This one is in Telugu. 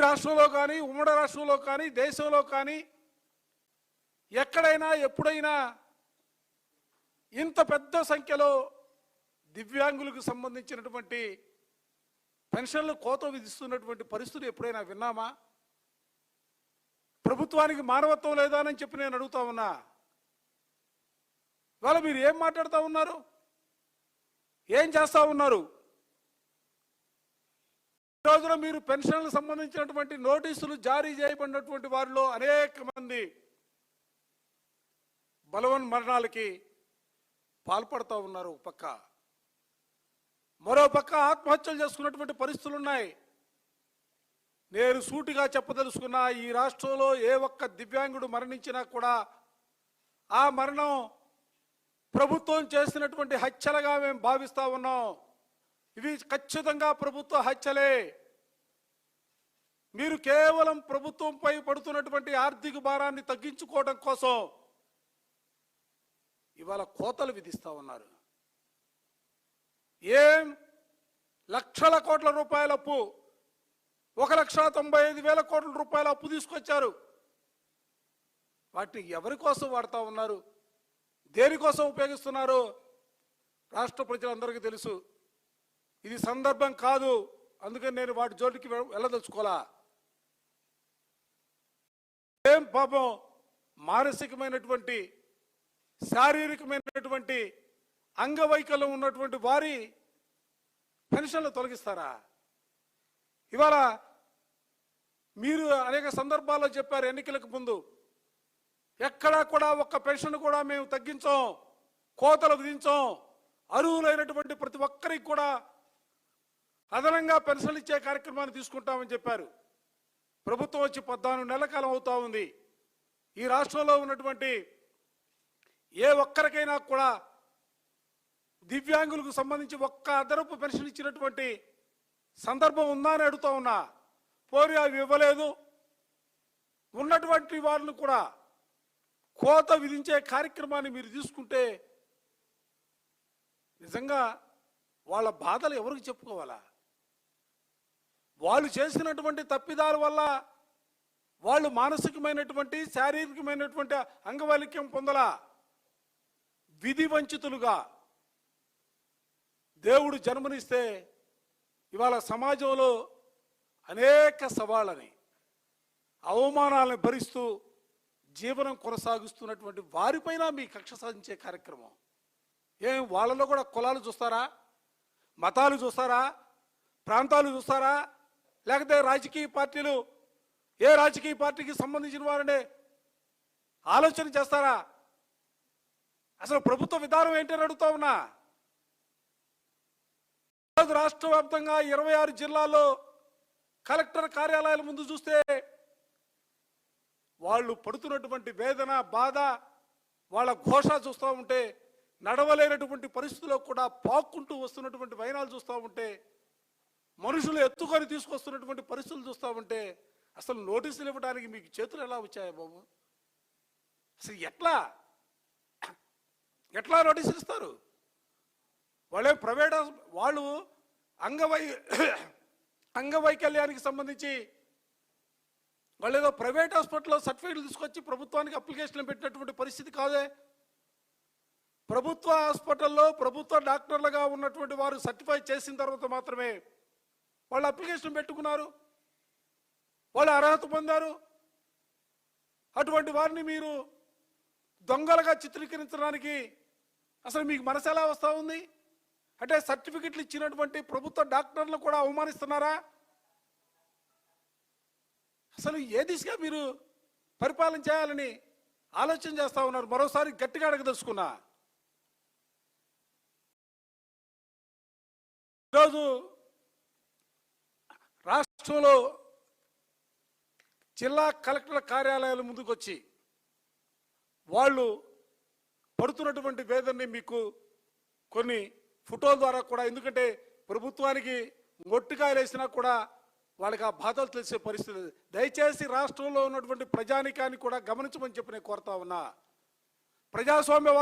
రాష్ట్రంలో కానీ ఉమ్మడి రాష్ట్రంలో కానీ దేశంలో కానీ ఎక్కడైనా ఎప్పుడైనా ఇంత పెద్ద సంఖ్యలో దివ్యాంగులకు సంబంధించినటువంటి పెన్షన్లు కోత విధిస్తున్నటువంటి పరిస్థితులు ఎప్పుడైనా విన్నామా? ప్రభుత్వానికి మానవత్వం లేదా అని చెప్పి నేను అడుగుతా ఉన్నా. ఇవాళ మీరు ఏం మాట్లాడుతూ ఉన్నారు? ఏం చేస్తూ ఉన్నారు? ఈ రోజున మీరు పెన్షన్లకు సంబంధించినటువంటి నోటీసులు జారీ చేయబడినటువంటి వారిలో అనేక మంది బలవన్ మరణాలకి పాల్పడుతూ ఉన్నారు. ఒక పక్క, మరో పక్క ఆత్మహత్యలు చేసుకున్నటువంటి పరిస్థితులు ఉన్నాయి. నేను సూటిగా చెప్పదలుచుకున్నా, ఈ రాష్ట్రంలో ఏ ఒక్క దివ్యాంగుడు మరణించినా కూడా ఆ మరణం ప్రభుత్వం చేసినటువంటి హత్యలుగా మేము భావిస్తూ ఉన్నాం. ఇవి ఖచ్చితంగా ప్రభుత్వ హత్యలే. మీరు కేవలం ప్రభుత్వంపై పడుతున్నటువంటి ఆర్థిక భారాన్ని తగ్గించుకోవడం కోసం ఇవాళ కోతలు విధిస్తూ ఉన్నారు. ఏం లక్షల కోట్ల రూపాయల అప్పు, 1,95,000 కోట్ల రూపాయల అప్పు తీసుకొచ్చారు. వాటిని ఎవరి కోసం వాడుతూ ఉన్నారు? దేనికోసం ఉపయోగిస్తున్నారు? రాష్ట్ర ప్రజలందరికీ తెలుసు. ఇది సందర్భం కాదు, అందుకని నేను వాటి జోలికి వెళ్ళదలుచుకోవాలా. ఏం పాపం మానసికమైనటువంటి శారీరకమైనటువంటి అంగవైకల్యం ఉన్నటువంటి వారి పెన్షన్లు తొలగిస్తారా? ఇవాళ మీరు అనేక సందర్భాల్లో చెప్పారు, ఎన్నికలకు ముందు ఎక్కడా కూడా ఒక్క పెన్షన్ కూడా మేము తగ్గించాం, కోతలు విధించాం, అర్హులైనటువంటి ప్రతి ఒక్కరికి కూడా అదనంగా పెన్షన్లు ఇచ్చే కార్యక్రమాన్ని తీసుకుంటామని చెప్పారు. ప్రభుత్వం వచ్చి 14 నెలల కాలం అవుతా ఉంది. ఈ రాష్ట్రంలో ఉన్నటువంటి ఏ ఒక్కరికైనా కూడా దివ్యాంగులకు సంబంధించి ఒక్క అదనపు పెన్షన్ ఇచ్చినటువంటి సందర్భం ఉందా అని అడుగుతా ఉన్నా. పోనీ అవి ఇవ్వలేదు. ఉన్నటువంటి వారిని కూడా కోత విధించే కార్యక్రమాన్ని మీరు తీసుకుంటే నిజంగా వాళ్ళ బాధలు ఎవరికి చెప్పుకోవాలా? వాళ్ళు చేసినటువంటి తప్పిదాల వల్ల వాళ్ళు మానసికమైనటువంటి శారీరకమైనటువంటి అంగవైకల్యం పొందలా. విధి వంచితులుగా దేవుడు జన్మనిస్తే ఇవాళ సమాజంలో అనేక సవాళ్ళని, అవమానాలను భరిస్తూ జీవనం కొనసాగిస్తున్నటువంటి వారిపైన మీ కక్ష సాధించే కార్యక్రమం. ఏం వాళ్ళలో కూడా కులాలు చూస్తారా? మతాలు చూస్తారా? ప్రాంతాలు చూస్తారా? లేకపోతే రాజకీయ పార్టీలు, ఏ రాజకీయ పార్టీకి సంబంధించిన వారనే ఆలోచన చేస్తారా? అసలు ప్రభుత్వ విధానం ఏంటని అడుగుతా ఉన్నా. రాష్ట్ర వ్యాప్తంగా 26 జిల్లాల్లో కలెక్టర్ కార్యాలయాల ముందు చూస్తే వాళ్ళు పడుతున్నటువంటి వేదన, బాధ, వాళ్ళ ఘోష చూస్తూ ఉంటే, నడవలేనటువంటి పరిస్థితుల్లో కూడా పాక్కుంటూ వస్తున్నటువంటి వైనాలు చూస్తూ ఉంటే, మనుషులు ఎత్తుకొని తీసుకొస్తున్నటువంటి పరిస్థితులు చూస్తూ ఉంటే అసలు నోటీసులు ఇవ్వడానికి మీకు చేతులు ఎలా వచ్చాయా బాబు? అసలు ఎట్లా నోటీసులు ఇస్తారు? వాళ్ళే ప్రైవేట్, వాళ్ళు అంగవైకల్యానికి సంబంధించి వాళ్ళు ఏదో ప్రైవేట్ హాస్పిటల్లో సర్టిఫికేట్లు తీసుకొచ్చి ప్రభుత్వానికి అప్లికేషన్లు పెట్టినటువంటి పరిస్థితి కాదే. ప్రభుత్వ హాస్పిటల్లో ప్రభుత్వ డాక్టర్లుగా ఉన్నటువంటి వారు సర్టిఫై చేసిన తర్వాత మాత్రమే వాళ్ళు అప్లికేషన్ పెట్టుకున్నారు, వాళ్ళు అర్హత పొందారు. అటువంటి వారిని మీరు దొంగలుగా చిత్రీకరించడానికి అసలు మీకు మనసు ఎలా వస్తూ ఉంది? అంటే సర్టిఫికెట్లు ఇచ్చినటువంటి ప్రభుత్వ డాక్టర్లు కూడా అవమానిస్తున్నారా? అసలు ఏ దిశగా మీరు పరిపాలన చేయాలని ఆలోచన చేస్తూ ఉన్నారు? మరోసారి గట్టిగా అడగదలుచుకున్నా. ఈరోజు రాష్ట్రంలో జిల్లా కలెక్టర్ల కార్యాలయాల ముందుకు వచ్చి వాళ్ళు పడుతున్నటువంటి వేదనని మీకు కొన్ని ఫోటోల ద్వారా కూడా, ఎందుకంటే ప్రభుత్వానికి మొట్టికాయలు వేసినా కూడా వాళ్ళకి ఆ బాధలు తెలిసే పరిస్థితి. దయచేసి రాష్ట్రంలో ఉన్నటువంటి ప్రజానికాన్ని కూడా గమనించమని చెప్పి నేను కోరుతా ఉన్నా. ప్రజాస్వామ్య